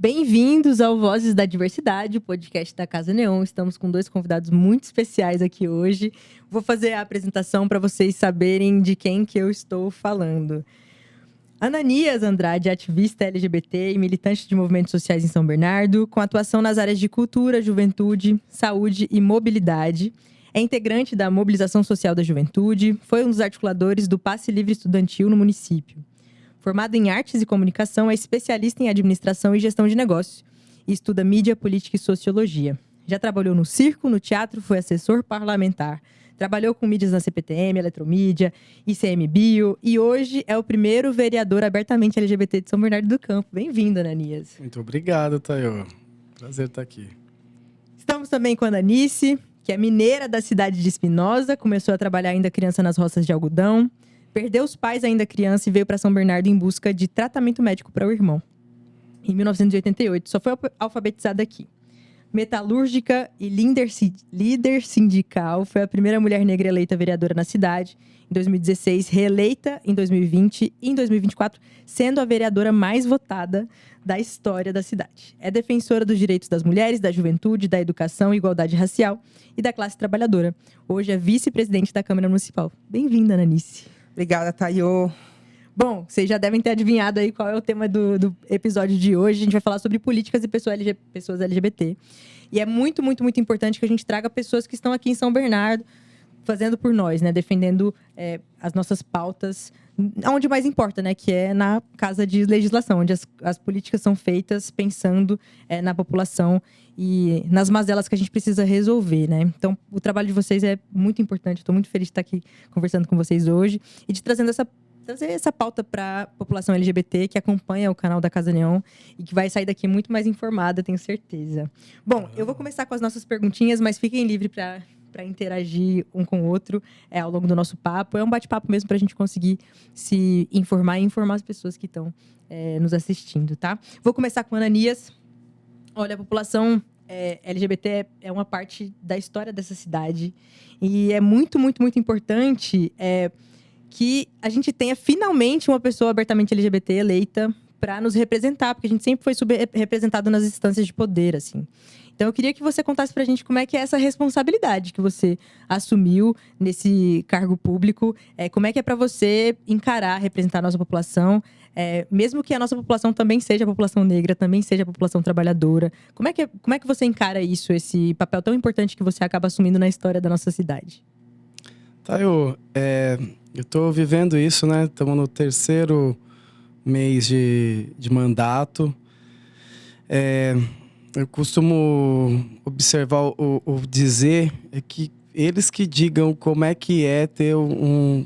Bem-vindos ao Vozes da Diversidade, o podcast da Casa Neon. Estamos com 2 convidados muito especiais aqui hoje. Vou fazer a apresentação para vocês saberem de quem que eu estou falando. Ananias Andrade, ativista LGBT e militante de movimentos sociais em São Bernardo, com atuação nas áreas de cultura, juventude, saúde e mobilidade. É integrante da Mobilização Social da Juventude, foi um dos articuladores do Passe Livre Estudantil no município. Formado em Artes e Comunicação, é especialista em Administração e Gestão de Negócios e estuda Mídia, Política e Sociologia. Já trabalhou no circo, no teatro, foi assessor parlamentar. Trabalhou com mídias na CPTM, Eletromídia, ICMBio e hoje é o primeiro vereador abertamente LGBT de São Bernardo do Campo. Bem-vindo, Ananias. Muito obrigado, Tayo. Prazer estar aqui. Estamos também com a Ananice, que é mineira da cidade de Espinosa, começou a trabalhar ainda criança nas roças de algodão. Perdeu os pais ainda criança e veio para São Bernardo em busca de tratamento médico para o irmão. Em 1988, só foi alfabetizada aqui. Metalúrgica e líder sindical, foi a primeira mulher negra eleita vereadora na cidade. Em 2016, reeleita em 2020 e em 2024, sendo a vereadora mais votada da história da cidade. É defensora dos direitos das mulheres, da juventude, da educação, igualdade racial e da classe trabalhadora. Hoje é vice-presidente da Câmara Municipal. Bem-vinda, Ananice. Obrigada, Tayo. Bom, vocês já devem ter adivinhado aí qual é o tema do episódio de hoje. A gente vai falar sobre políticas e pessoas LGBT. E é muito, muito, muito importante que a gente traga pessoas que estão aqui em São Bernardo, fazendo por nós, né? Defendendo as nossas pautas, onde mais importa, né? Que é na Casa de Legislação, onde as políticas são feitas pensando na população e nas mazelas que a gente precisa resolver, né? Então, o trabalho de vocês é muito importante. Estou muito feliz de estar aqui conversando com vocês hoje e de trazer essa pauta para a população LGBT que acompanha o canal da Casa Neon e que vai sair daqui muito mais informada, tenho certeza. Bom, eu vou começar com as nossas perguntinhas, mas fiquem livres para interagir um com o outro ao longo do nosso papo. É um bate-papo mesmo para a gente conseguir se informar e informar as pessoas que estão nos assistindo, tá? Vou começar com a Ananias. Olha, a população LGBT é uma parte da história dessa cidade e é muito, muito, muito importante que a gente tenha finalmente uma pessoa abertamente LGBT eleita para nos representar, porque a gente sempre foi subrepresentado nas instâncias de poder, assim. Então, eu queria que você contasse pra gente como é que é essa responsabilidade que você assumiu nesse cargo público, como é que é para você encarar, representar a nossa população, mesmo que a nossa população também seja a população negra, também seja a população trabalhadora. Como é que você encara isso, esse papel tão importante que você acaba assumindo na história da nossa cidade? Tayo, eu estou vivendo isso, né? Estamos no 3º mês de mandato. Eu costumo observar ou dizer que eles que digam como é que é ter um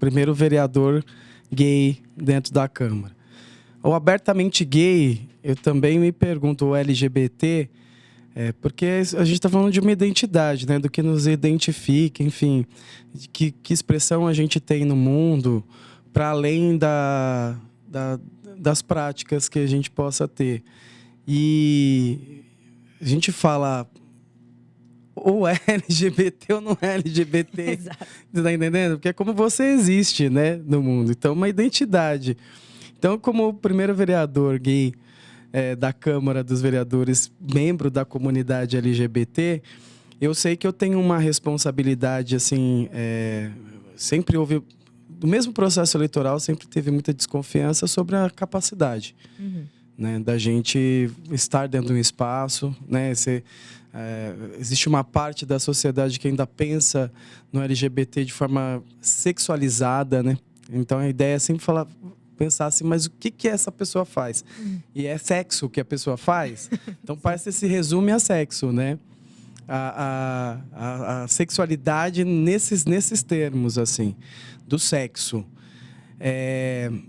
primeiro vereador gay dentro da Câmara. Ou abertamente gay, eu também me pergunto, o LGBT, porque a gente está falando de uma identidade, né? Do que nos identifica, enfim, que expressão a gente tem no mundo, para além das práticas que a gente possa ter. E a gente fala ou é LGBT ou não é LGBT. Exato. Você tá entendendo? Porque é como você existe, né, no mundo. Então, uma identidade. Então, como primeiro vereador gay da Câmara dos Vereadores, membro da comunidade LGBT, eu sei que eu tenho uma responsabilidade, assim, sempre houve... No mesmo processo eleitoral, sempre teve muita desconfiança sobre a capacidade. Uhum. Né, da gente estar dentro de um espaço, né, existe uma parte da sociedade que ainda pensa no LGBT de forma sexualizada, né? Então a ideia é sempre pensar assim, mas o que essa pessoa faz? E é sexo que a pessoa faz? Então parece que se resume a sexo, né? A sexualidade nesses termos, assim, do sexo.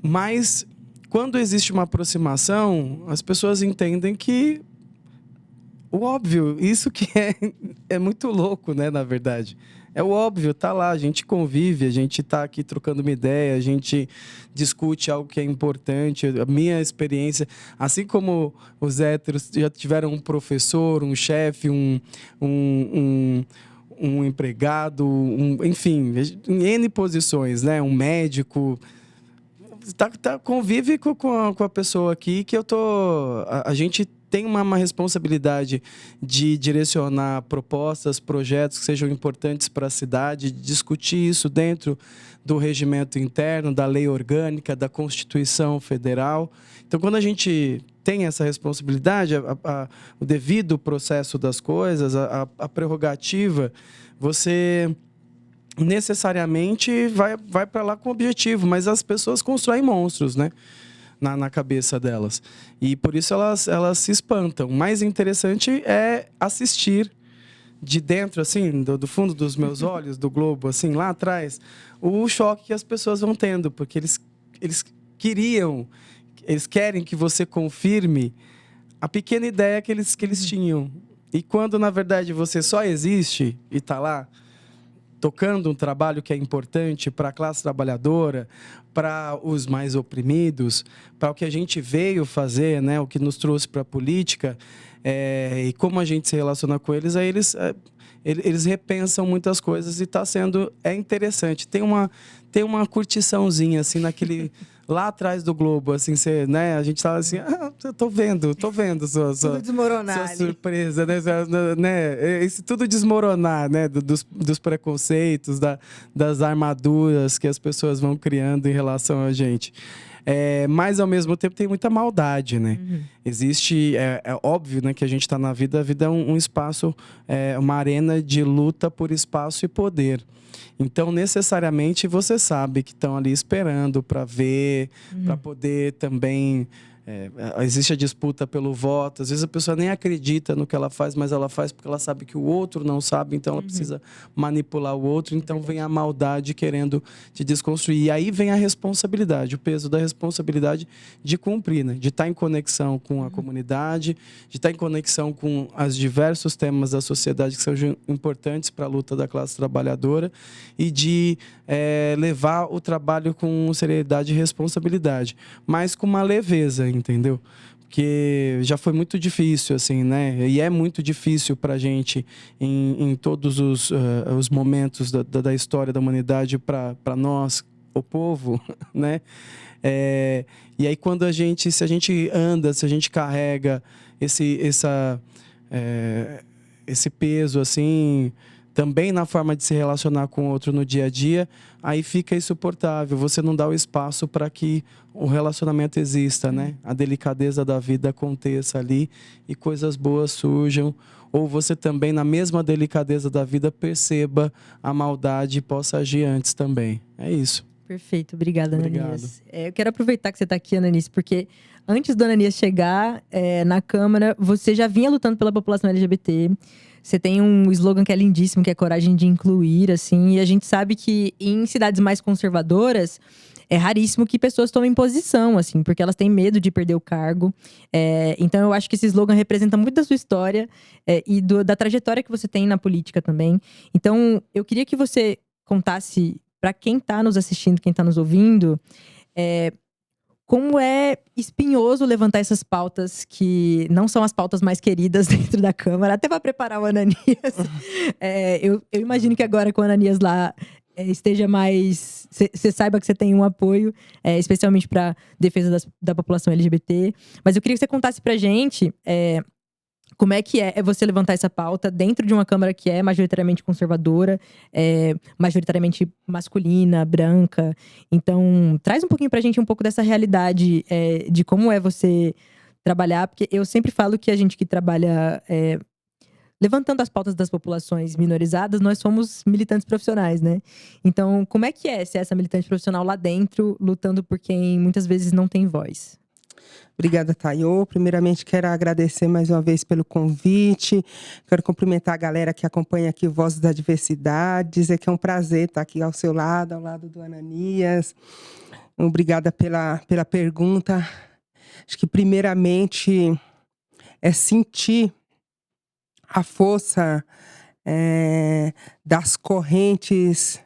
Mas quando existe uma aproximação, as pessoas entendem que o óbvio, isso que é muito louco, né, na verdade. É o óbvio, tá lá, a gente convive, a gente tá aqui trocando uma ideia, a gente discute algo que é importante. A minha experiência, assim como os héteros já tiveram um professor, um chefe, um empregado, enfim, em N posições, né, um médico... convive com a pessoa aqui que eu tô... A gente tem uma responsabilidade de direcionar propostas, projetos que sejam importantes para a cidade, discutir isso dentro do regimento interno, da lei orgânica, da Constituição Federal. Então, quando a gente tem essa responsabilidade, o devido processo das coisas, a prerrogativa, você necessariamente vai para lá com objetivo, mas as pessoas constroem monstros, né? Na cabeça delas. E por isso elas se espantam. O mais interessante é assistir de dentro, assim, do fundo dos meus olhos, do globo, assim, lá atrás, o choque que as pessoas vão tendo, porque eles querem que você confirme a pequena ideia que eles tinham. E quando, na verdade, você só existe e está lá, tocando um trabalho que é importante para a classe trabalhadora, para os mais oprimidos, para o que a gente veio fazer, né, o que nos trouxe para a política, e como a gente se relaciona com eles, aí eles repensam muitas coisas e está sendo interessante. Tem uma curtiçãozinha assim naquele lá atrás do globo, assim, né? A gente tava assim, tô vendo tudo desmoronar sua surpresa, né? Esse tudo desmoronar, né? Dos preconceitos, das armaduras que as pessoas vão criando em relação a gente. Mas, ao mesmo tempo, tem muita maldade, né? Uhum. Existe... É óbvio, né, que a gente está na vida. A vida é um espaço, uma arena de luta por espaço e poder. Então, necessariamente, você sabe que estão ali esperando para ver, para poder também... existe a disputa pelo voto. Às vezes a pessoa nem acredita no que ela faz, mas ela faz porque ela sabe que o outro não sabe, então ela precisa manipular o outro. Então vem a maldade querendo te desconstruir. E aí vem a responsabilidade, o peso da responsabilidade de cumprir, né? De estar em conexão com a comunidade, de estar em conexão com os diversos temas da sociedade que são importantes para a luta da classe trabalhadora e de levar o trabalho com seriedade e responsabilidade, mas com uma leveza, entendeu? Porque já foi muito difícil, assim, né? E é muito difícil para a gente, em todos os momentos da história da humanidade, para nós, o povo, né? E aí, se a gente anda, se a gente carrega esse peso, assim, também na forma de se relacionar com o outro no dia a dia, aí fica insuportável. Você não dá o espaço para que o relacionamento exista, né? A delicadeza da vida aconteça ali e coisas boas surjam. Ou você também, na mesma delicadeza da vida, perceba a maldade e possa agir antes também. É isso. Perfeito, obrigada, Ananias. Eu quero aproveitar que você está aqui, Ananias, porque antes do Ananias chegar na Câmara, você já vinha lutando pela população LGBT. Você tem um slogan que é lindíssimo, que é coragem de incluir, assim. E a gente sabe que em cidades mais conservadoras, é raríssimo que pessoas tomem posição, assim, porque elas têm medo de perder o cargo. Então, eu acho que esse slogan representa muito da sua história e da trajetória que você tem na política também. Então, eu queria que você contasse para quem está nos assistindo, quem está nos ouvindo, como é espinhoso levantar essas pautas que não são as pautas mais queridas dentro da Câmara, até para preparar o Ananias. Eu imagino que agora com o Ananias lá esteja mais... Você saiba que você tem um apoio, especialmente para defesa da população LGBT. Mas eu queria que você contasse pra gente como é que é você levantar essa pauta dentro de uma Câmara que é majoritariamente conservadora, majoritariamente masculina, branca. Então, traz um pouquinho pra gente um pouco dessa realidade de como é você trabalhar. Porque eu sempre falo que a gente que trabalha levantando as pautas das populações minorizadas, nós somos militantes profissionais, né? Então, como é que é ser essa militante profissional lá dentro, lutando por quem muitas vezes não tem voz? Obrigada, Tayô. Primeiramente, quero agradecer mais uma vez pelo convite. Quero cumprimentar a galera que acompanha aqui o Vozes da Diversidade. Dizer que é um prazer estar aqui ao seu lado, ao lado do Ananias. Obrigada pela pergunta. Acho que, primeiramente, é sentir a força das correntes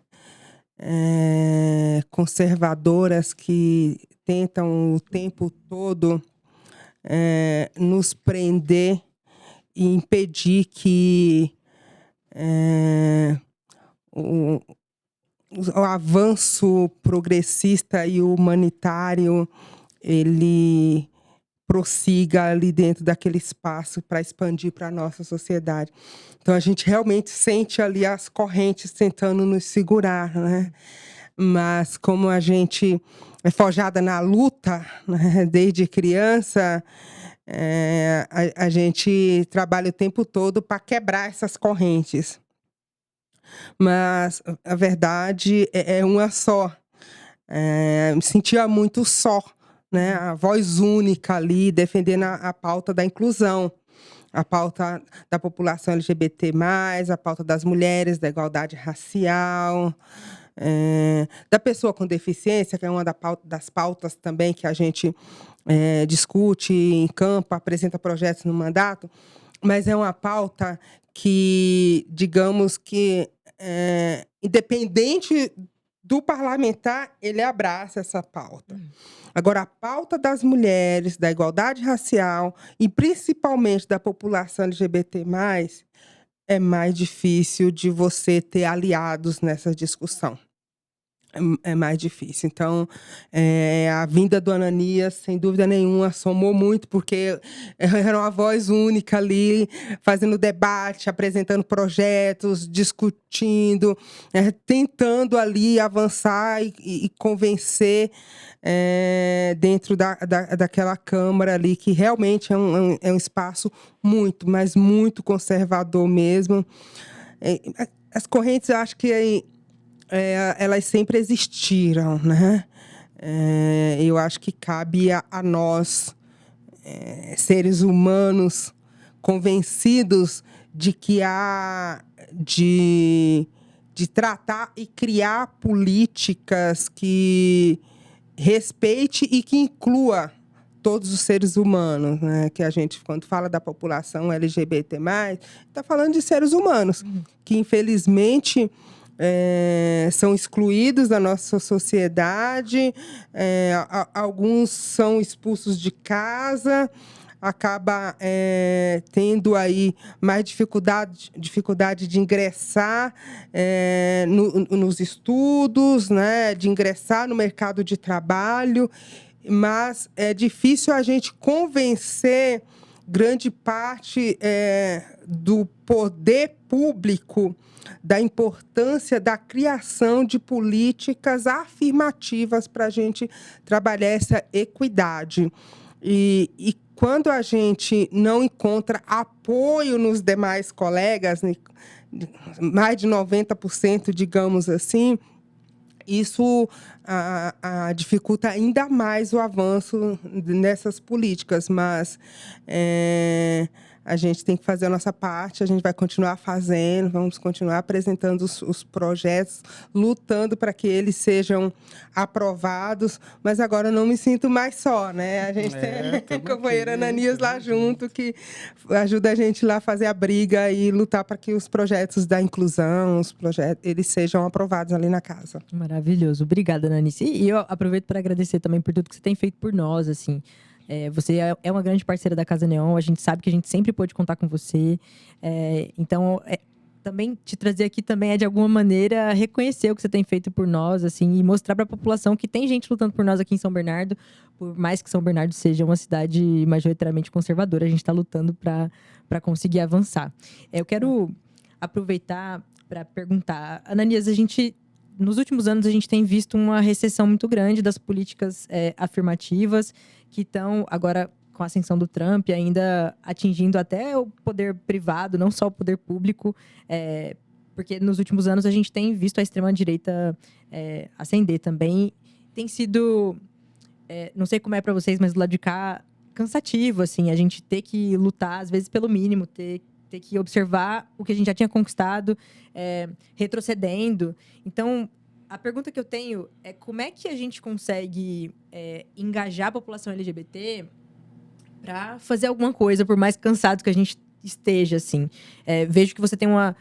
conservadoras que tentam o tempo todo nos prender e impedir que o avanço progressista e humanitário ele prossiga ali dentro daquele espaço para expandir para a nossa sociedade. Então, a gente realmente sente ali as correntes tentando nos segurar, né? Mas como a gente é forjada na luta, né, desde criança, a gente trabalha o tempo todo para quebrar essas correntes. Mas a verdade é uma só. Me sentia muito só, né? A voz única ali, defendendo a pauta da inclusão, a pauta da população LGBT+, a pauta das mulheres, da igualdade racial, da pessoa com deficiência, que é uma das pautas também que a gente discute em campo, apresenta projetos no mandato, mas é uma pauta que, digamos que, independente do parlamentar, ele abraça essa pauta. Agora, a pauta das mulheres, da igualdade racial e principalmente da população LGBT+, é mais difícil de você ter aliados nessa discussão. É mais difícil. Então, a vinda do Ananias, sem dúvida nenhuma, somou muito, porque era uma voz única ali, fazendo debate, apresentando projetos, discutindo, tentando ali avançar e convencer dentro daquela Câmara ali, que realmente é um espaço muito, mas muito conservador mesmo. As correntes, eu acho que elas sempre existiram, né? Eu acho que cabe a nós, seres humanos, convencidos de que há de tratar e criar políticas que respeite e que inclua todos os seres humanos, né? Que a gente, quando fala da população LGBT+, está falando de seres humanos, que infelizmente são excluídos da nossa sociedade, alguns são expulsos de casa, acaba tendo aí mais dificuldade de ingressar nos estudos, né, de ingressar no mercado de trabalho, mas é difícil a gente convencer grande parte do poder público da importância da criação de políticas afirmativas para a gente trabalhar essa equidade. E quando a gente não encontra apoio nos demais colegas, mais de 90%, digamos assim, isso dificulta ainda mais o avanço nessas políticas, mas a gente tem que fazer a nossa parte, a gente vai continuar fazendo, vamos continuar apresentando os projetos, lutando para que eles sejam aprovados, mas agora eu não me sinto mais só, né? A gente tem a companheira Ananias lá junto, que ajuda a gente lá a fazer a briga e lutar para que os projetos da inclusão, eles sejam aprovados ali na casa. Maravilhoso. Obrigada, Ananice. E eu aproveito para agradecer também por tudo que você tem feito por nós, assim. Você é uma grande parceira da Casa Neon, a gente sabe que a gente sempre pôde contar com você. Então, também te trazer aqui também de alguma maneira, reconhecer o que você tem feito por nós, assim, e mostrar para a população que tem gente lutando por nós aqui em São Bernardo, por mais que São Bernardo seja uma cidade majoritariamente conservadora, a gente está lutando para conseguir avançar. Eu quero aproveitar para perguntar, Ananias, nos últimos anos a gente tem visto uma recessão muito grande das políticas afirmativas, que estão agora com a ascensão do Trump ainda atingindo até o poder privado, não só o poder público, porque nos últimos anos a gente tem visto a extrema-direita ascender também. Tem sido, não sei como é para vocês, mas do lado de cá, cansativo, assim, a gente ter que lutar, às vezes, pelo mínimo, ter que observar o que a gente já tinha conquistado, retrocedendo. Então, a pergunta que eu tenho é como é que a gente consegue engajar a população LGBT para fazer alguma coisa, por mais cansado que a gente esteja, assim. Vejo que você tem uma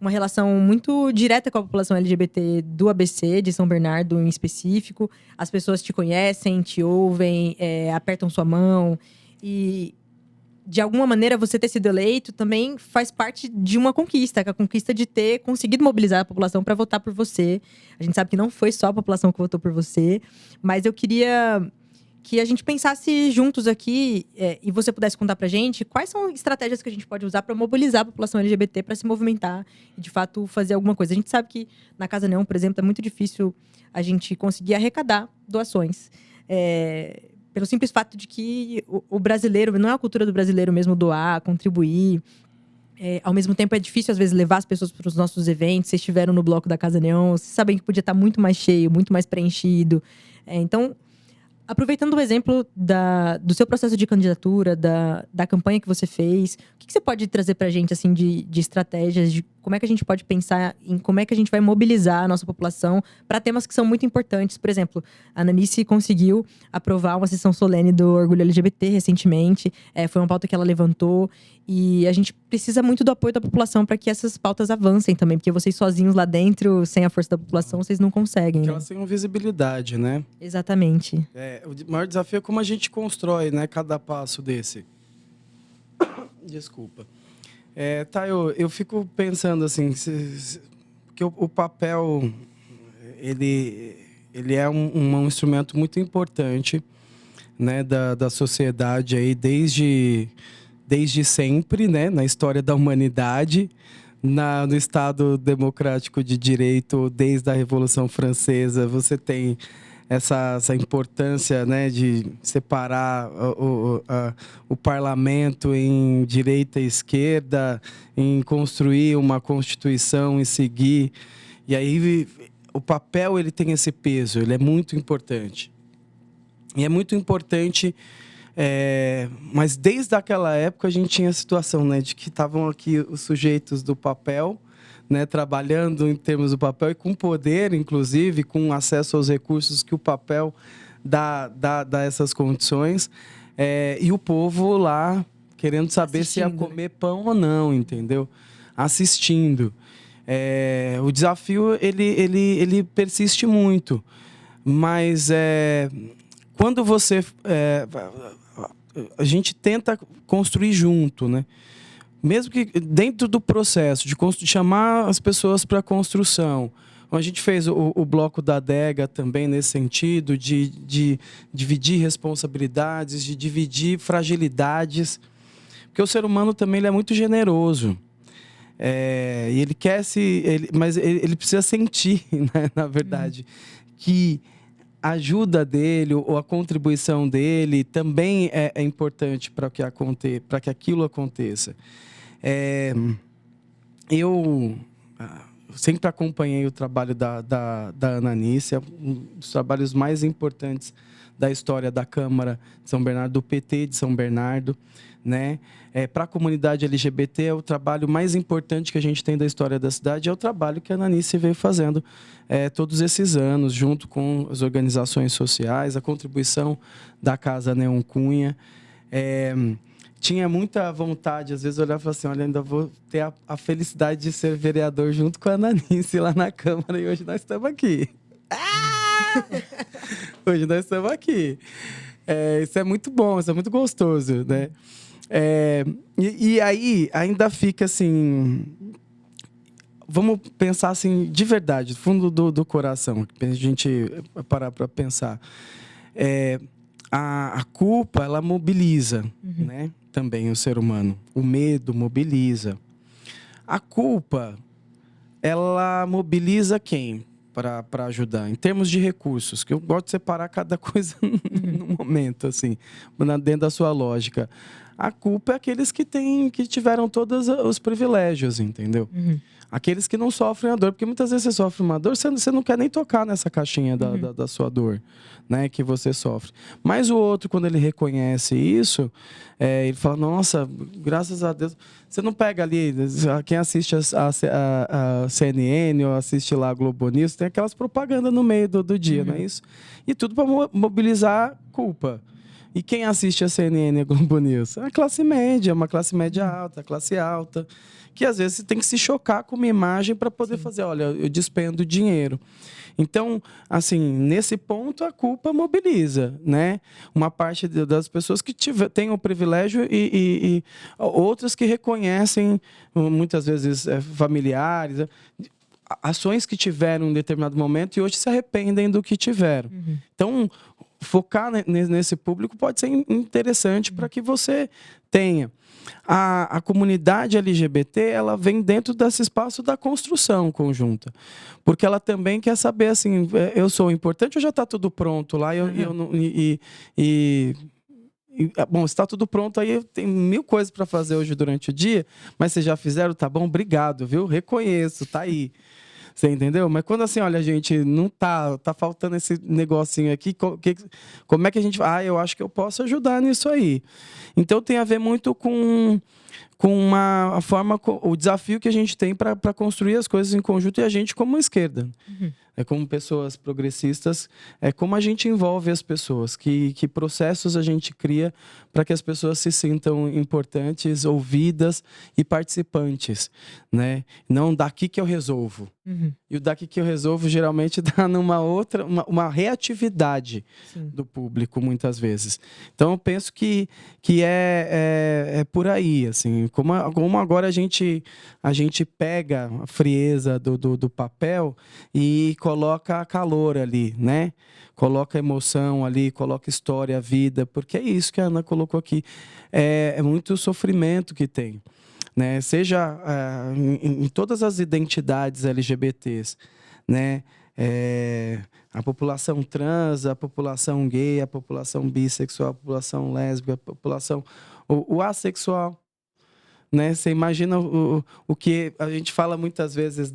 relação muito direta com a população LGBT do ABC, de São Bernardo em específico. As pessoas te conhecem, te ouvem, apertam sua mão. E de alguma maneira, você ter sido eleito também faz parte de uma conquista, que é a conquista de ter conseguido mobilizar a população para votar por você. A gente sabe que não foi só a população que votou por você, mas eu queria que a gente pensasse juntos aqui e você pudesse contar pra gente quais são estratégias que a gente pode usar para mobilizar a população LGBT para se movimentar e, de fato, fazer alguma coisa. A gente sabe que na Casa Neon, por exemplo, é muito difícil a gente conseguir arrecadar doações. Pelo simples fato de que o brasileiro, não é a cultura do brasileiro mesmo doar, contribuir. Ao mesmo tempo, é difícil, às vezes, levar as pessoas para os nossos eventos. Vocês estiveram no bloco da Casa Neon, vocês sabem que podia estar muito mais cheio, muito mais preenchido. Então, aproveitando o exemplo do seu processo de candidatura, da campanha que você fez, o que você pode trazer para a gente assim, de estratégias, de como é que a gente pode pensar em como é que a gente vai mobilizar a nossa população para temas que são muito importantes? Por exemplo, a Ananice conseguiu aprovar uma sessão solene do Orgulho LGBT recentemente, foi uma pauta que ela levantou, e a gente precisa muito do apoio da população para que essas pautas avancem também, porque vocês sozinhos lá dentro, sem a força da população, vocês não conseguem. Porque né? elas têm uma visibilidade, né? Exatamente. O maior desafio é como a gente constrói, né, cada passo desse. Desculpa. Eu fico pensando assim, que o papel ele é um instrumento muito importante, né, da sociedade aí desde sempre, né, na história da humanidade, no Estado Democrático de Direito, desde a Revolução Francesa. Você tem essa importância, né, de separar o parlamento em direita e esquerda, em construir uma constituição e seguir. E aí o papel ele tem esse peso, ele é muito importante. E é muito importante, mas desde aquela época a gente tinha a situação, né, de que estavam aqui os sujeitos do papel, né, trabalhando em termos do papel e com poder, inclusive, com acesso aos recursos que o papel dá essas condições, e o povo lá querendo saber se ia comer pão ou não, entendeu? Assistindo. O desafio ele persiste muito, mas quando você a gente tenta construir junto, né? Mesmo que dentro do processo de chamar as pessoas para a construção. A gente fez o bloco da adega também nesse sentido, de dividir responsabilidades, de dividir fragilidades. Porque o ser humano também ele é muito generoso. E ele quer mas ele precisa sentir, né, na verdade, que a ajuda dele ou a contribuição dele também é importante para que aquilo aconteça. Eu sempre acompanhei o trabalho da Ananice, um dos trabalhos mais importantes da história da Câmara de São Bernardo, do PT de São Bernardo, né? Para a comunidade LGBT, é o trabalho mais importante que a gente tem da história da cidade, é o trabalho que a Ananice veio fazendo todos esses anos, junto com as organizações sociais, a contribuição da Casa Neon Cunha. Tinha muita vontade, às vezes, olhar e falar assim, olha, ainda vou ter a felicidade de ser vereador junto com a Ananice lá na Câmara, e hoje nós estamos aqui. Hoje nós estamos aqui. Isso é muito bom, isso é muito gostoso, né? E aí, ainda fica assim... Vamos pensar assim, de verdade, do fundo do coração, a gente parar para pensar. A culpa, ela mobiliza, né? Também o ser humano. O medo mobiliza. A culpa, ela mobiliza quem para ajudar? Em termos de recursos, que eu gosto de separar cada coisa no momento, assim, dentro da sua lógica. A culpa é aqueles que tiveram todos os privilégios, entendeu? Aqueles que não sofrem a dor, porque muitas vezes você sofre uma dor, você não quer nem tocar nessa caixinha da sua dor, né, que você sofre. Mas o outro, quando ele reconhece isso, ele fala, nossa, graças a Deus. Você não pega ali, quem assiste a CNN ou assiste lá a Globo News, tem aquelas propagandas no meio do dia, não é isso? E tudo para mobilizar culpa. E quem assiste a CNN e a Globo News? A classe média, uma classe média alta, classe alta, que às vezes tem que se chocar com uma imagem para poder fazer, olha, eu despendo dinheiro. Então, assim, nesse ponto a culpa mobiliza, né? Uma parte das pessoas que têm o privilégio e outras que reconhecem, muitas vezes familiares, ações que tiveram em um determinado momento e hoje se arrependem do que tiveram. Então, focar nesse público pode ser interessante para que você tenha. A comunidade LGBT, ela vem dentro desse espaço da construção conjunta. Porque ela também quer saber, assim, eu sou importante ou já está tudo pronto lá? Bom, se está tudo pronto, aí tem 1000 coisas para fazer hoje durante o dia, mas vocês já fizeram? Tá bom? Obrigado, viu? Reconheço, tá aí. Você entendeu? Mas quando assim, olha, gente, não tá faltando esse negocinho aqui, como é que a gente... eu acho que eu posso ajudar nisso aí. Então tem a ver muito com a forma, o desafio que a gente tem para construir as coisas em conjunto e a gente como esquerda. Como pessoas progressistas, como a gente envolve as pessoas, que processos a gente cria para que as pessoas se sintam importantes, ouvidas e participantes, né? Não daqui que eu resolvo. E o daqui que eu resolvo geralmente dá numa outra, uma reatividade do público, muitas vezes. Então eu penso que é por aí, assim, como agora a gente pega a frieza do papel e coloca calor ali, né? Coloca emoção ali, coloca história, vida, porque é isso que a Ana colocou aqui. É muito sofrimento que tem, né? Seja em todas as identidades LGBTs, né? A população trans, a população gay, a população bissexual, a população lésbica, a população o assexual, né? Você imagina o que a gente fala muitas vezes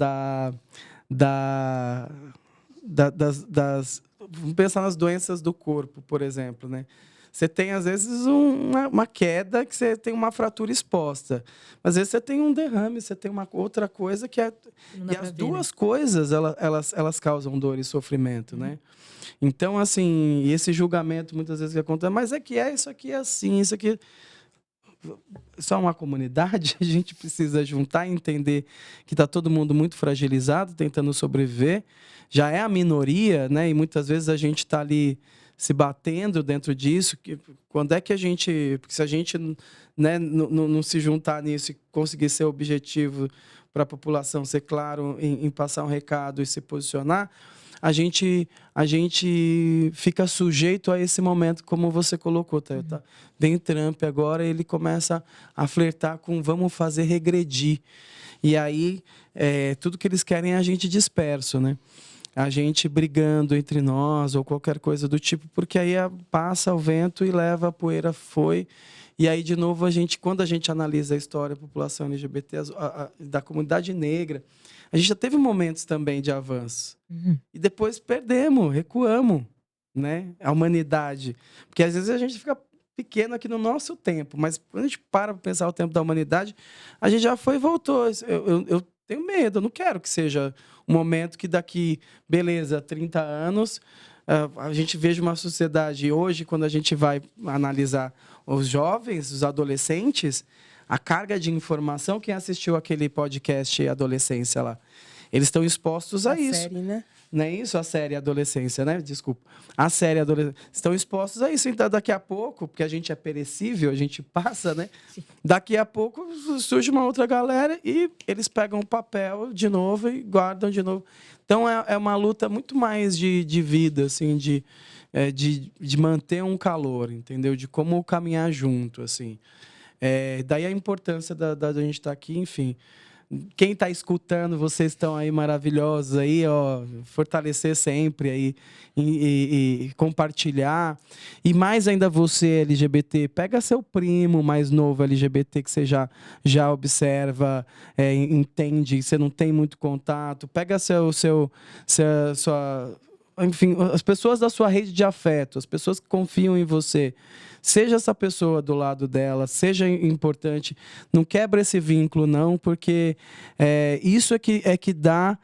vamos pensar nas doenças do corpo, por exemplo, né? Você tem, às vezes, uma queda, que você tem uma fratura exposta. Às vezes, você tem um derrame, você tem uma outra coisa que é... E as duas coisas, elas causam dor e sofrimento, né? Então, assim, esse julgamento, muitas vezes, que acontece, mas isso aqui é assim, isso aqui... Só uma comunidade, a gente precisa juntar e entender que está todo mundo muito fragilizado, tentando sobreviver. Já é a minoria, né? E muitas vezes a gente está ali se batendo dentro disso. Quando é que a gente... Porque se a gente, né, não se juntar nisso e conseguir ser objetivo para a população, ser claro em passar um recado e se posicionar, a gente fica sujeito a esse momento, como você colocou, tá? Vem Trump agora, ele começa a flertar com vamos fazer regredir. E aí, tudo que eles querem é a gente disperso, né? A gente brigando entre nós ou qualquer coisa do tipo, porque aí passa o vento e leva a poeira, foi. E aí, de novo, quando a gente analisa a história da população LGBT, da comunidade negra, a gente já teve momentos também de avanço. E depois perdemos, recuamos, né? A humanidade. Porque às vezes a gente fica pequeno aqui no nosso tempo, mas quando a gente para pensar o tempo da humanidade, a gente já foi e voltou. Eu tenho medo, eu não quero que seja um momento que daqui, beleza, 30 anos, a gente veja uma sociedade hoje, quando a gente vai analisar os jovens, os adolescentes, a carga de informação, quem assistiu aquele podcast Adolescência lá, eles estão expostos a isso. Série, né? Não é isso? A série Adolescência, né? Desculpa. A série Adolescência. Estão expostos a isso. Então, daqui a pouco, porque a gente é perecível, a gente passa, né? Sim. Daqui a pouco surge uma outra galera e eles pegam o papel de novo e guardam de novo. Então, é uma luta muito mais de vida, assim, de manter um calor, entendeu? De como caminhar junto, assim. Daí a importância da gente estar aqui, enfim. Quem está escutando, vocês estão aí maravilhosos aí, ó, fortalecer sempre aí e compartilhar. E mais ainda você, LGBT, pega seu primo mais novo LGBT que você já observa, entende, você não tem muito contato, pega enfim, as pessoas da sua rede de afeto, as pessoas que confiam em você. Seja essa pessoa do lado dela, seja importante. Não quebra esse vínculo, não, porque isso é que dá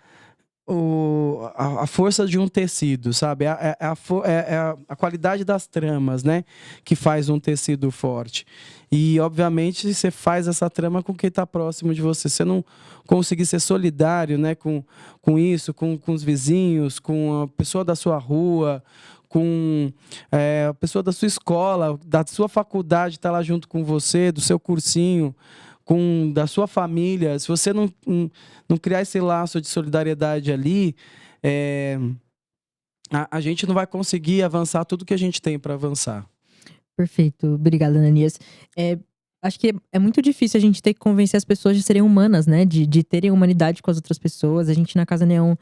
a força de um tecido, sabe? A qualidade das tramas, né? Que faz um tecido forte. E, obviamente, você faz essa trama com quem está próximo de você. Você não conseguir ser solidário, né? Com isso, com os vizinhos, com a pessoa da sua rua, com a pessoa da sua escola, da sua faculdade, está lá junto com você, do seu cursinho, da sua família. Se você não criar esse laço de solidariedade ali, a gente não vai conseguir avançar tudo que a gente tem para avançar. Perfeito. Obrigada, Ananias. Acho que é muito difícil a gente ter que convencer as pessoas de serem humanas, né? De terem humanidade com as outras pessoas. A gente, na Casa Neon,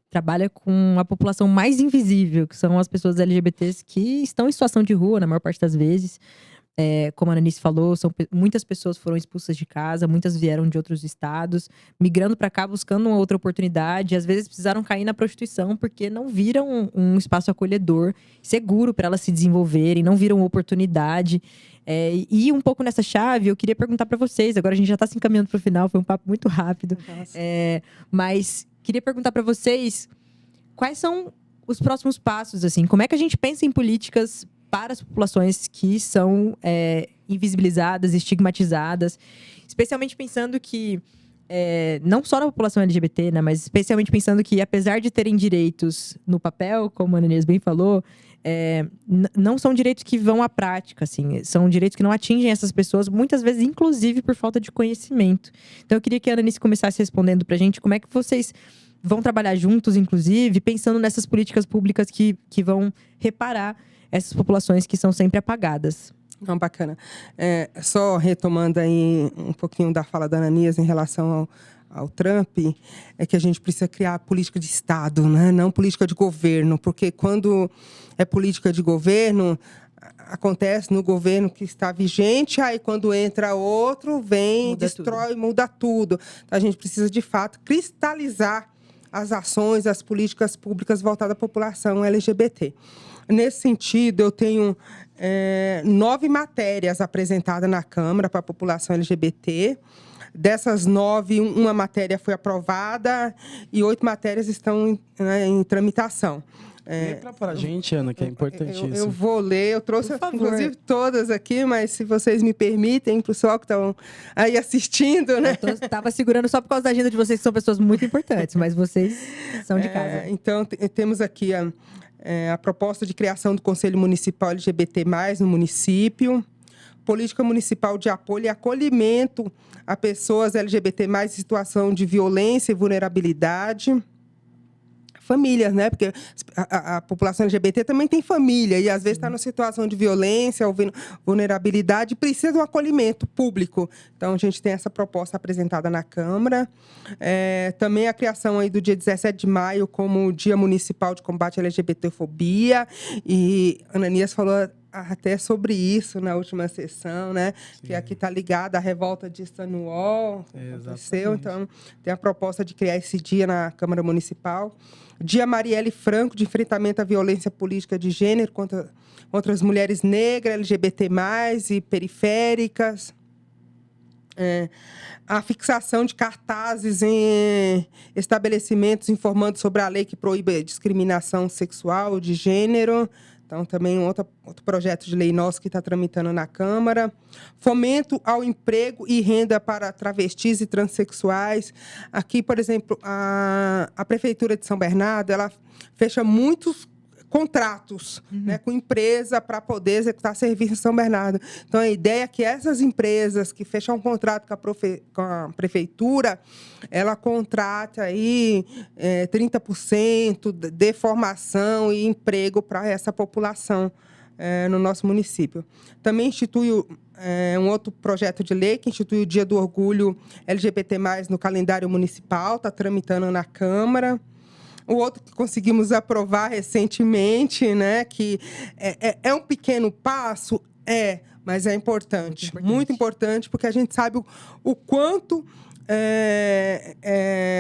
trabalha com a população mais invisível, que são as pessoas LGBTs que estão em situação de rua, na maior parte das vezes. Como a Ananice falou, muitas pessoas foram expulsas de casa, muitas vieram de outros estados, migrando para cá buscando uma outra oportunidade. Às vezes precisaram cair na prostituição porque não viram um espaço acolhedor, seguro para elas se desenvolverem, não viram oportunidade. E um pouco nessa chave, eu queria perguntar para vocês. Agora a gente já está se encaminhando para o final, foi um papo muito rápido. Mas queria perguntar para vocês quais são os próximos passos, assim, como é que a gente pensa em políticas para as populações que são invisibilizadas, estigmatizadas, especialmente pensando que, não só na população LGBT, né, mas especialmente pensando que, apesar de terem direitos no papel, como a Ananias bem falou, não são direitos que vão à prática, assim, são direitos que não atingem essas pessoas, muitas vezes, inclusive, por falta de conhecimento. Então, eu queria que a Ananice começasse respondendo pra gente como é que vocês vão trabalhar juntos, inclusive, pensando nessas políticas públicas que vão reparar essas populações que são sempre apagadas. Não, bacana. Só retomando aí um pouquinho da fala da Ananias em relação ao Trump, é que a gente precisa criar política de Estado, né? Não política de governo, porque quando é política de governo, acontece no governo que está vigente, aí quando entra outro, vem, destrói, muda tudo. Então, a gente precisa, de fato, cristalizar as ações, as políticas públicas voltadas à população LGBT. Nesse sentido, eu tenho 9 matérias apresentadas na Câmara para a população LGBT. Dessas 9, uma matéria foi aprovada e 8 matérias estão em tramitação. Lê para a gente, Ana, que é importantíssimo. Eu vou ler, eu trouxe, inclusive, todas aqui, mas se vocês me permitem, para o pessoal que estão aí assistindo, né? Eu estava segurando só por causa da agenda de vocês, que são pessoas muito importantes, mas vocês são de casa. Então, temos aqui a proposta de criação do Conselho Municipal LGBT+, no município, política municipal de apoio e acolhimento a pessoas LGBT+, em situação de violência e vulnerabilidade. Famílias, né? Porque a população LGBT também tem família e, às vezes, está numa situação de violência ou vulnerabilidade e precisa de um acolhimento público. Então, a gente tem essa proposta apresentada na Câmara. Também a criação aí do dia 17 de maio como Dia Municipal de Combate à LGBTfobia. E a Ananias falou até sobre isso na última sessão, né? Sim. Que aqui está ligada à revolta de Stonewall, que aconteceu. Então, tem a proposta de criar esse dia na Câmara Municipal. Dia Marielle Franco, de enfrentamento à violência política de gênero contra as mulheres negras, LGBT+, e periféricas. A fixação de cartazes em estabelecimentos informando sobre a lei que proíbe a discriminação sexual de gênero. Então, também outro projeto de lei nosso que está tramitando na Câmara. Fomento ao emprego e renda para travestis e transexuais. Aqui, por exemplo, a Prefeitura de São Bernardo, ela fecha muitos contratos, né, com empresa para poder executar serviço em São Bernardo. Então, a ideia é que essas empresas que fecham um contrato com a prefeitura, ela contrata aí 30% de formação e emprego para essa população no nosso município. Também institui um outro projeto de lei que institui o Dia do Orgulho LGBT+, no calendário municipal, está tramitando na Câmara. O outro que conseguimos aprovar recentemente, né, que é um pequeno passo, Mas é importante, muito importante, porque a gente sabe o quanto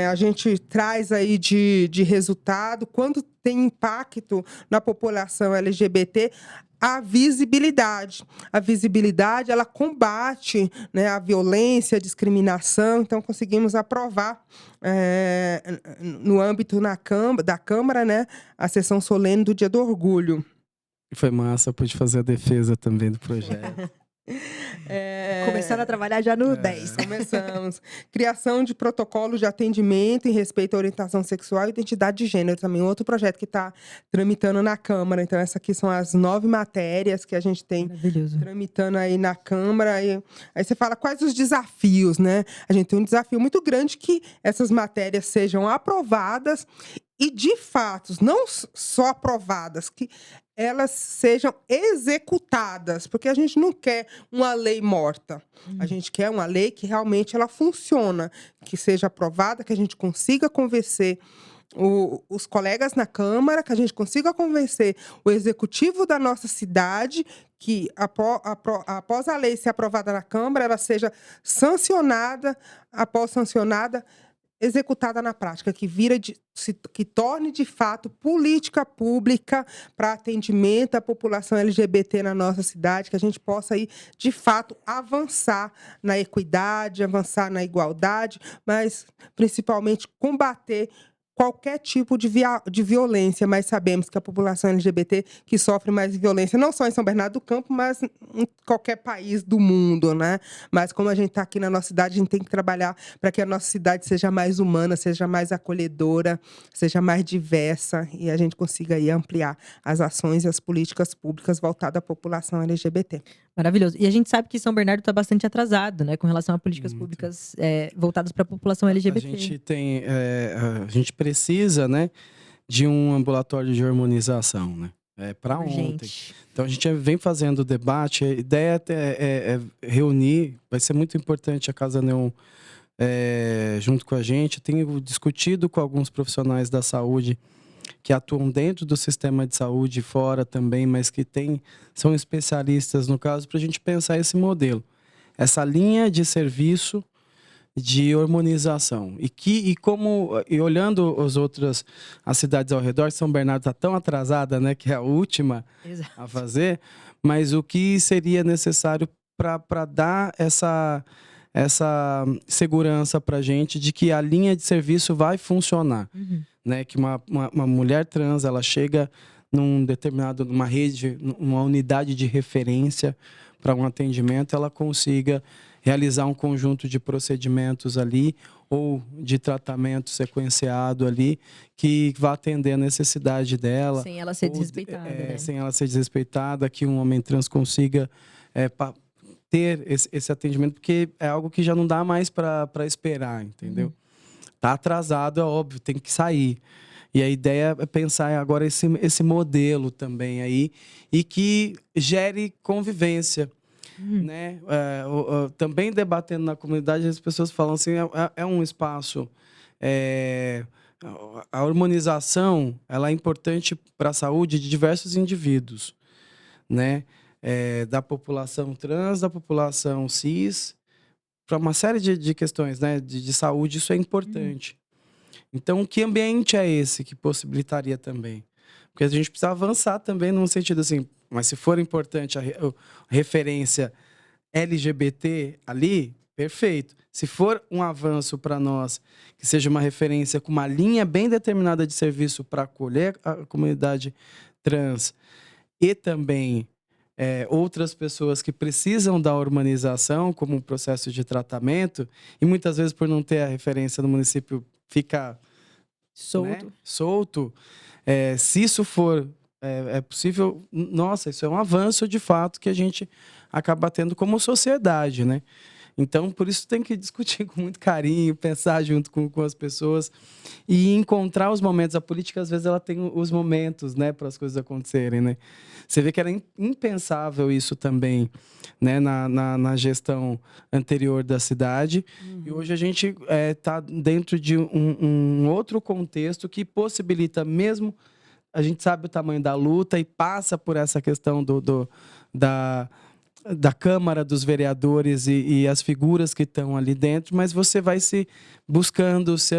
a gente traz aí de resultado, quanto tem impacto na população LGBT. A visibilidade. A visibilidade, ela combate, né, a violência, a discriminação. Então, conseguimos aprovar, no âmbito da Câmara, né, a sessão solene do Dia do Orgulho. Foi massa, eu pude fazer a defesa também do projeto. Começando a trabalhar já no 10. Começamos. Criação de protocolos de atendimento em respeito à orientação sexual e identidade de gênero. Também outro projeto que está tramitando na Câmara. Então, essas aqui são as 9 matérias que a gente tem tramitando aí na Câmara. Aí você fala quais os desafios, né? A gente tem um desafio muito grande que essas matérias sejam aprovadas e, de fato, não só aprovadas, que elas sejam executadas, porque a gente não quer uma lei morta. A gente quer uma lei que realmente ela funciona, que seja aprovada, que a gente consiga convencer os colegas na Câmara, que a gente consiga convencer o executivo da nossa cidade, que após a lei ser aprovada na Câmara, ela seja sancionada, após sancionada, executada na prática, que torne de fato política pública para atendimento à população LGBT na nossa cidade, que a gente possa aí de fato avançar na equidade, avançar na igualdade, mas principalmente combater qualquer tipo de violência, mas sabemos que a população LGBT que sofre mais violência, não só em São Bernardo do Campo, mas em qualquer país do mundo, né? Mas como a gente está aqui na nossa cidade, a gente tem que trabalhar para que a nossa cidade seja mais humana, seja mais acolhedora, seja mais diversa e a gente consiga aí ampliar as ações e as políticas públicas voltadas à população LGBT. Maravilhoso. E a gente sabe que São Bernardo está bastante atrasado, né, com relação a políticas públicas voltadas para a população LGBT. A gente precisa, né, de um ambulatório de harmonização, né? Para ontem. Então a gente vem fazendo o debate. A ideia é reunir. Vai ser muito importante a Casa Neon junto com a gente. Tenho discutido com alguns profissionais da saúde que atuam dentro do sistema de saúde e fora também, mas que são especialistas no caso, para a gente pensar esse modelo, essa linha de serviço de harmonização. E olhando as cidades ao redor, São Bernardo está tão atrasada, né, que é a última a fazer, mas o que seria necessário para dar essa segurança para a gente de que a linha de serviço vai funcionar. Né, que uma mulher trans, ela chega numa rede, numa unidade de referência para um atendimento, ela consiga realizar um conjunto de procedimentos ali ou de tratamento sequenciado ali que vá atender a necessidade dela. Sem ela ser desrespeitada. Né? Sem ela ser desrespeitada, que um homem trans consiga ter esse atendimento, porque é algo que já não dá mais para esperar, entendeu? Tá atrasado, é óbvio, tem que sair. E a ideia é pensar agora esse modelo também aí e que gere convivência. Né? Também debatendo na comunidade, as pessoas falam assim, é um espaço... a harmonização ela é importante para a saúde de diversos indivíduos, né? Da população trans, da população cis... Para uma série de questões, né, de saúde, isso é importante. Então, que ambiente é esse que possibilitaria também? Porque a gente precisa avançar também num sentido assim, mas se for importante a referência LGBT ali, perfeito. Se for um avanço para nós, que seja uma referência com uma linha bem determinada de serviço para acolher a comunidade trans e também... outras pessoas que precisam da harmonização como um processo de tratamento e muitas vezes por não ter a referência no município fica solto, né? Solto. Se isso for possível, nossa, isso é um avanço de fato que a gente acaba tendo como sociedade, né? Então, por isso tem que discutir com muito carinho, pensar junto com as pessoas e encontrar os momentos. A política, às vezes, ela tem os momentos, né, para as coisas acontecerem, né? Você vê que era impensável isso também, né, na gestão anterior da cidade. E hoje a gente está dentro de um outro contexto que possibilita mesmo... A gente sabe o tamanho da luta e passa por essa questão da da Câmara dos Vereadores e as figuras que estão ali dentro, mas você vai se buscando se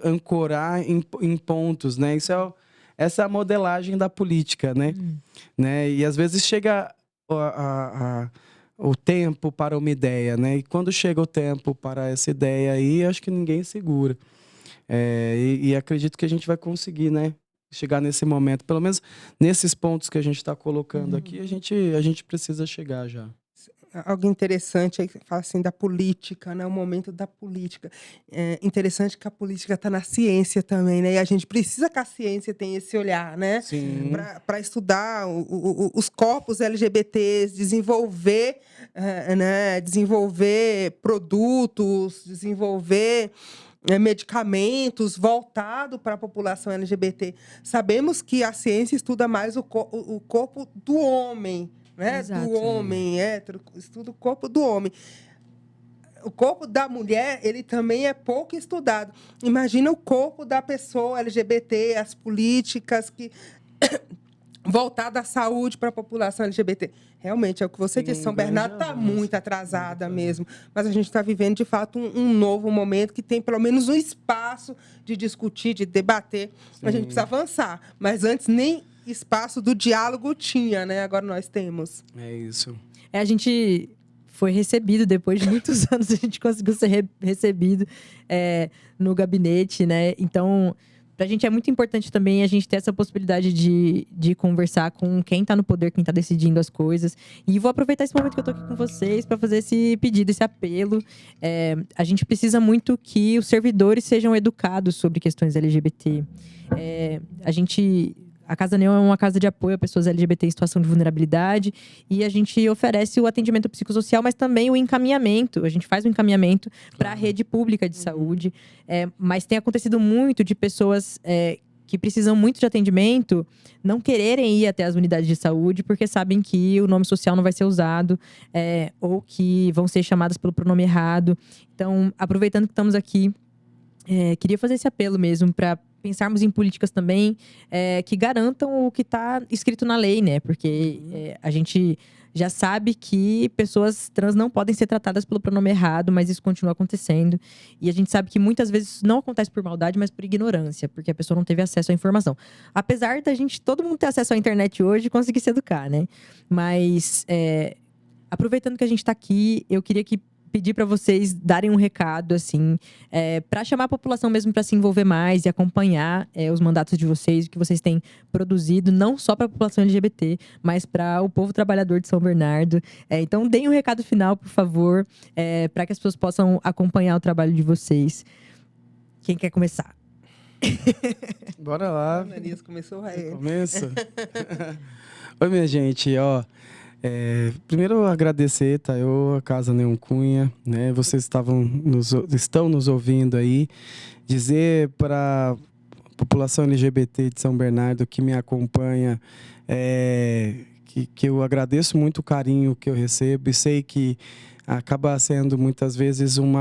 ancorar em pontos, né? Essa é a modelagem da política, né? E às vezes chega o tempo para uma ideia, né? E quando chega o tempo para essa ideia aí, acho que ninguém segura. E acredito que a gente vai conseguir, né? Chegar nesse momento, pelo menos nesses pontos que a gente está colocando aqui, a gente precisa chegar já. Algo interessante aí que fala assim da política, né? O momento da política. É interessante que a política está na ciência também, né? E a gente precisa que a ciência tenha esse olhar, né? Sim. Para estudar os corpos LGBTs, desenvolver, né? Desenvolver produtos, desenvolver medicamentos voltados para a população LGBT. Sabemos que a ciência estuda mais o corpo do homem, né? Exato. Do homem hétero, estuda o corpo do homem. O corpo da mulher, ele também é pouco estudado. Imagina o corpo da pessoa LGBT, as políticas que voltada à saúde para a população LGBT. Realmente, é o que você disse, São Bernardo está muito atrasada mesmo. Mas a gente está vivendo, de fato, um novo momento que tem pelo menos um espaço de discutir, de debater. Sim. A gente precisa avançar. Mas antes, nem espaço do diálogo tinha, né? Agora nós temos. É isso. A gente foi recebido, depois de muitos anos, a gente conseguiu ser recebido no gabinete, né? Então, pra gente é muito importante também a gente ter essa possibilidade de conversar com quem tá no poder, quem tá decidindo as coisas. E vou aproveitar esse momento que eu tô aqui com vocês para fazer esse pedido, esse apelo. A gente precisa muito que os servidores sejam educados sobre questões LGBT. A Casa Neon é uma casa de apoio a pessoas LGBT em situação de vulnerabilidade. E a gente oferece o atendimento psicossocial, mas também o encaminhamento. A gente faz o encaminhamento para a rede pública de saúde. Mas tem acontecido muito de pessoas que precisam muito de atendimento não quererem ir até as unidades de saúde porque sabem que o nome social não vai ser usado ou que vão ser chamadas pelo pronome errado. Então, aproveitando que estamos aqui, queria fazer esse apelo mesmo para pensarmos em políticas também que garantam o que está escrito na lei, né? Porque a gente já sabe que pessoas trans não podem ser tratadas pelo pronome errado, mas isso continua acontecendo. E a gente sabe que muitas vezes isso não acontece por maldade, mas por ignorância, porque a pessoa não teve acesso à informação. Apesar da gente, todo mundo ter acesso à internet hoje e conseguir se educar, né? Mas, aproveitando que a gente está aqui, eu queria pedir para vocês darem um recado, assim, para chamar a população mesmo para se envolver mais e acompanhar os mandatos de vocês, o que vocês têm produzido, não só para a população LGBT, mas para o povo trabalhador de São Bernardo. Então, deem um recado final, por favor, para que as pessoas possam acompanhar o trabalho de vocês. Quem quer começar? Bora lá. A Ananias começou a Começa. Oi, minha gente, ó. Primeiro agradecer, tá? A Casa Neon Cunha, né? Vocês estão nos ouvindo aí. Dizer para a população LGBT de São Bernardo que me acompanha que eu agradeço muito o carinho que eu recebo e sei que acaba sendo muitas vezes um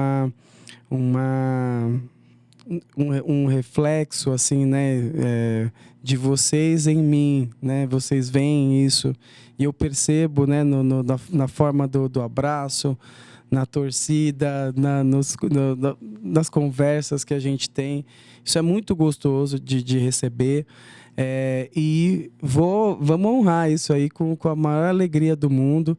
reflexo, assim, né? De vocês em mim, né? Vocês veem isso e eu percebo, né? Na forma do abraço, na torcida, nas conversas que a gente tem. Isso é muito gostoso de receber. E vamos honrar isso aí com a maior alegria do mundo.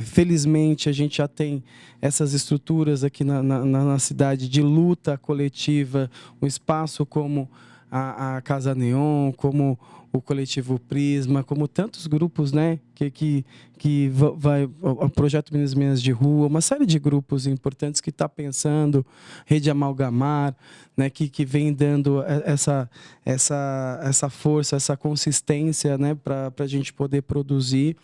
Felizmente, a gente já tem essas estruturas aqui na cidade de luta coletiva, um espaço como a Casa Neon, como o Coletivo Prisma, como tantos grupos, né, que vai o Projeto Meninas e Meninas de Rua, uma série de grupos importantes que está pensando, Rede Amalgamar, né, que vem dando essa força, essa consistência, né, para a gente poder produzir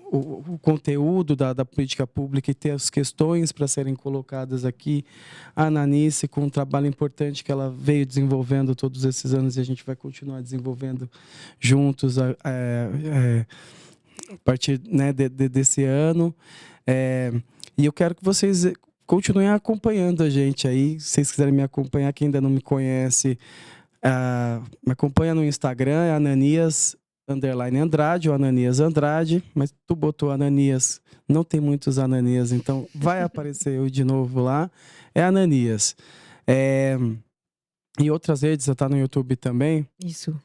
o conteúdo da política pública e ter as questões para serem colocadas aqui. A Ananice, com um trabalho importante que ela veio desenvolvendo todos esses anos e a gente vai continuar desenvolvendo juntos a partir, né, desse ano. E eu quero que vocês continuem acompanhando a gente aí. Se vocês quiserem me acompanhar, quem ainda não me conhece, me acompanha no Instagram, é Ananias Andrade, ou Ananias Andrade, mas tu botou Ananias, não tem muitos Ananias, então vai aparecer eu de novo lá, é Ananias. E outras redes, tá no YouTube também. Isso.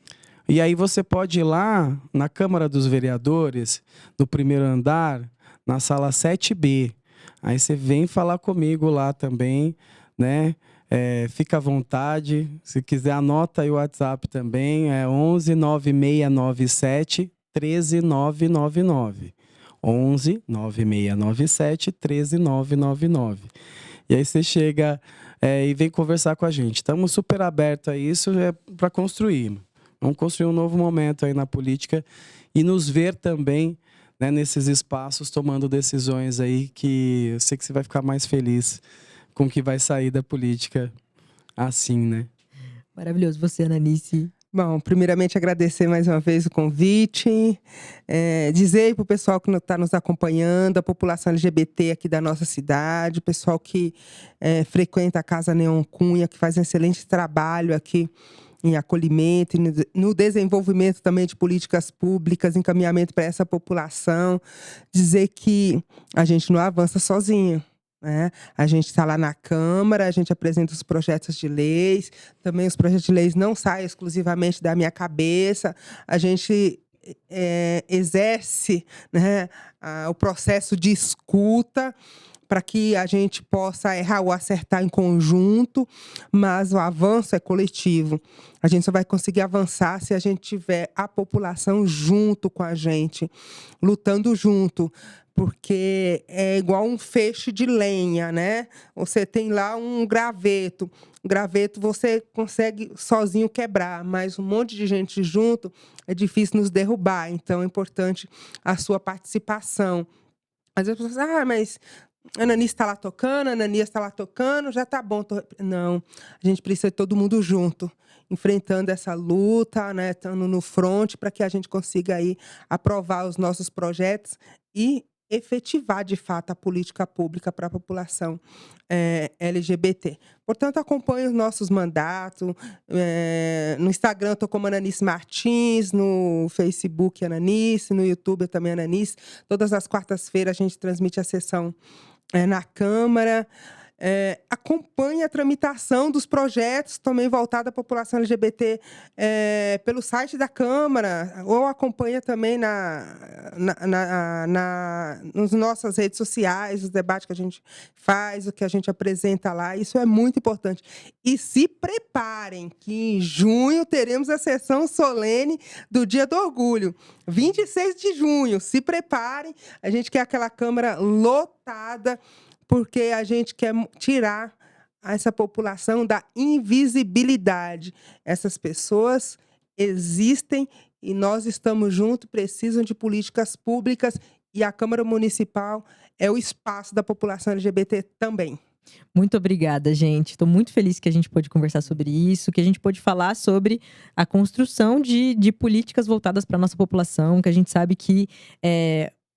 E aí você pode ir lá na Câmara dos Vereadores, no primeiro andar, na sala 7B. Aí você vem falar comigo lá também, né? Fica à vontade. Se quiser, anota aí o WhatsApp também. É 11 9697 13999. 11 9697 13999. E aí você chega e vem conversar com a gente. Estamos super abertos a isso para construir. Vamos construir um novo momento aí na política e nos ver também, né, nesses espaços tomando decisões aí que eu sei que você vai ficar mais feliz com o que vai sair da política assim, né? Maravilhoso. Você, Ananice. Bom, primeiramente agradecer mais uma vez o convite, dizer para o pessoal que está nos acompanhando, a população LGBT aqui da nossa cidade, o pessoal que frequenta a Casa Neon Cunha, que faz um excelente trabalho aqui em acolhimento, no desenvolvimento também de políticas públicas, encaminhamento para essa população, dizer que a gente não avança sozinho. A gente está lá na Câmara, a gente apresenta os projetos de leis, também os projetos de leis não saem exclusivamente da minha cabeça, a gente exerce, né, o processo de escuta para que a gente possa errar ou acertar em conjunto, mas o avanço é coletivo. A gente só vai conseguir avançar se a gente tiver a população junto com a gente, lutando junto. Porque é igual um feixe de lenha, né? Você tem lá um graveto. O graveto você consegue sozinho quebrar, mas um monte de gente junto é difícil nos derrubar. Então, é importante a sua participação. Às vezes, as pessoas mas a Ananice está lá tocando, a Ananias está lá tocando, já está bom. Não, a gente precisa de todo mundo junto, enfrentando essa luta, né? Estando no front, para que a gente consiga aí aprovar os nossos projetos e efetivar, de fato, a política pública para a população LGBT. Portanto, acompanhe os nossos mandatos. No Instagram, eu estou como Ananice Martins, no Facebook, Ananice, no YouTube, eu também Ananice. Todas as quartas-feiras, a gente transmite a sessão na Câmara. Acompanhe a tramitação dos projetos também voltados à população LGBT pelo site da Câmara, ou acompanha também nas nossas redes sociais, os debates que a gente faz, o que a gente apresenta lá. Isso é muito importante. E se preparem, que em junho teremos a sessão solene do Dia do Orgulho. 26 de junho, se preparem. A gente quer aquela Câmara lotada, porque a gente quer tirar essa população da invisibilidade. Essas pessoas existem e nós estamos juntos, precisam de políticas públicas e a Câmara Municipal é o espaço da população LGBT também. Muito obrigada, gente. Estou muito feliz que a gente pôde conversar sobre isso, que a gente pôde falar sobre a construção de políticas voltadas para a nossa população, que a gente sabe que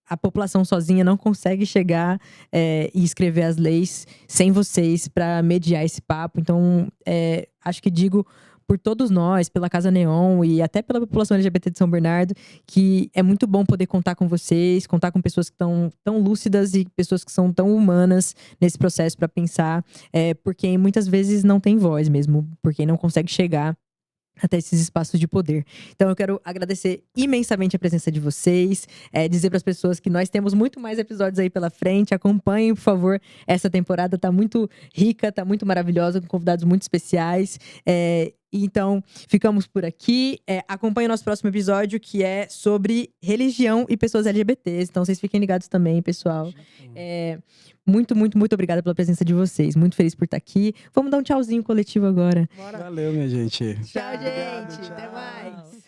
a população sozinha não consegue chegar e escrever as leis sem vocês para mediar esse papo. Então, acho que digo por todos nós, pela Casa Neon e até pela população LGBT de São Bernardo, que é muito bom poder contar com vocês, contar com pessoas que estão tão lúcidas e pessoas que são tão humanas nesse processo para pensar, por quem muitas vezes não tem voz mesmo, por quem não consegue chegar até esses espaços de poder. Então eu quero agradecer imensamente a presença de vocês, dizer para as pessoas que nós temos muito mais episódios aí pela frente. Acompanhem, por favor, essa temporada tá muito rica, tá muito maravilhosa, com convidados muito especiais. Então, ficamos por aqui. Acompanhe o nosso próximo episódio, que é sobre religião e pessoas LGBTs. Então, vocês fiquem ligados também, pessoal. Muito, muito, muito obrigada pela presença de vocês. Muito feliz por estar aqui. Vamos dar um tchauzinho coletivo agora. Valeu, minha gente. Tchau, gente. Até mais.